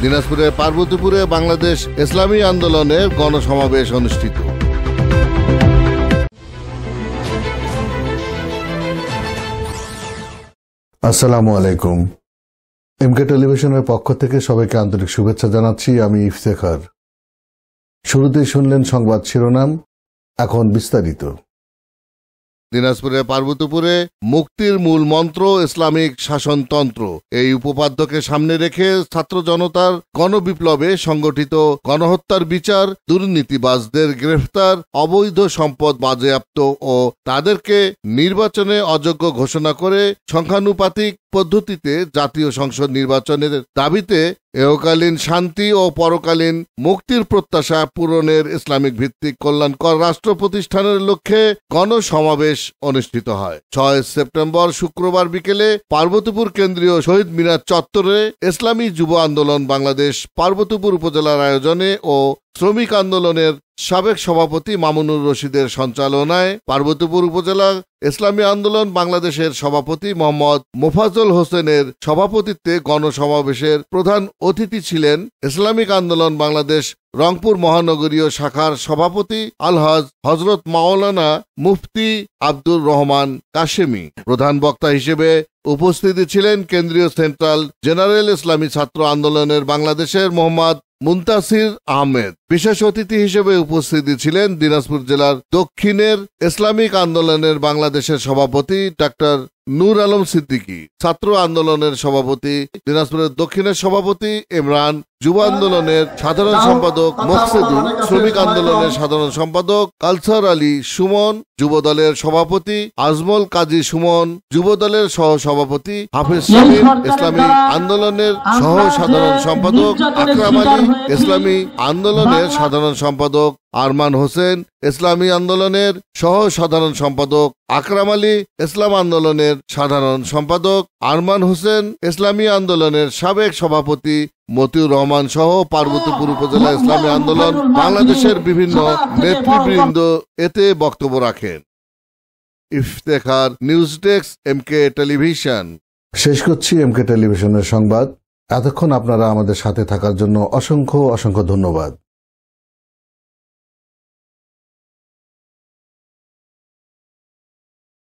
দিনাজপুরের পার্বতীপুরে বাংলাদেশ ইসলামী আন্দোলনের গণসমাবেশ অনুষ্ঠিত। আসসালামু আলাইকুম। এমকে টেলিভিশনের পক্ষ থেকে সবাইকে আন্তরিক শুভেচ্ছা জানাচ্ছি। আমি ইফতেখার। শুরুতেই শুনলেন সংবাদ শিরোনাম, এখন বিস্তারিত। দিনাজপুরের পার্বতীপুরে মুক্তির মূল মন্ত্র ইসলামিক শাসনতন্ত্র এই উপপাদ্যকে সামনে রেখে ছাত্র জনতার গণবিপ্লবে সংগঠিত গণহত্যার বিচার, দুর্নীতিবাজদের গ্রেফতার, অবৈধ সম্পদ বাজেয়াপ্ত ও তাদেরকে নির্বাচনে অযোগ্য ঘোষণা করে সংখ্যানুপাতিক পদ্ধতিতে জাতীয় সংসদ নির্বাচনের দাবিতে এহকালীন শান্তি ও পরকালীন মুক্তির প্রত্যাশা পূরণের ইসলামিক ভিত্তিক কল্যাণকর রাষ্ট্র প্রতিষ্ঠানের লক্ষ্যে গণসমাবেশ অনুষ্ঠিত হয়। 6 সেপ্টেম্বর শুক্রবার বিকেলে পার্বতীপুর কেন্দ্রীয় শহীদ মিনার চত্বরে ইসলামী যুব আন্দোলন বাংলাদেশ পার্বতীপুর উপজেলার আয়োজনে ও শ্রমিক আন্দোলনের সাবেক সভাপতি মামুনুর রশিদের সঞ্চালনায় পার্বতীপুর উপজেলা ইসলামী আন্দোলন বাংলাদেশের সভাপতি মোহাম্মদ মোফাজ্জল হোসেনের সভাপতিত্বে গণসমাবেশের প্রধান অতিথি ছিলেন ইসলামিক আন্দোলন বাংলাদেশ রংপুর মহানগরীয় শাখার সভাপতি আলহাজ হজরত মাওলানা মুফতি আব্দুর রহমান কাশেমি। প্রধান বক্তা হিসেবে উপস্থিত ছিলেন কেন্দ্রীয় সেন্ট্রাল জেনারেল ইসলামী ছাত্র আন্দোলনের বাংলাদেশের মোহাম্মদ মুনতাসির আহমেদ। বিশেষ অতিথি হিসেবে উপস্থিত ছিলেন দিনাজপুর জেলার দক্ষিণের ইসলামিক আন্দোলনের বাংলাদেশের সভাপতি ডাক্তার নূর আলম সিদ্দিকী, ছাত্র আন্দোলনের সভাপতি দিনাজপুরের দক্ষিণের সভাপতি ইমরান, যুব আন্দোলনের সাধারণ সম্পাদক মোকসেদুল, শ্রমিক আন্দোলনের সাধারণ সম্পাদক কালসার আলী সুমন, যুবদলের সভাপতি আজমল কাজী সুমন, যুবদলের সহ সভাপতি হাফিজ শামীম, ইসলামী আন্দোলনের সহ সাধারণ সম্পাদক আকরাম আলী, ইসলামী আন্দোলনের সাধারণ সম্পাদক আরমান হোসেন, ইসলামী আন্দোলনের সহ সাধারণ সম্পাদক আকরাম আলী, ইসলাম আন্দোলনের সাধারণ সম্পাদক আরমান হোসেন, ইসলামী আন্দোলনের সাবেক সভাপতি মতিউর রহমান সহ পার্বতীপুর উপজেলা ইসলামী আন্দোলন বাংলাদেশের বিভিন্ন নেতৃবৃন্দ এতে বক্তব্য রাখেন। Iftekhar, news desk, MK television. শেষ করছি এমকে টেলিভিশনের সংবাদ। এতক্ষণ আপনারা আমাদের সাথে থাকার জন্য অসংখ্য ধন্যবাদ।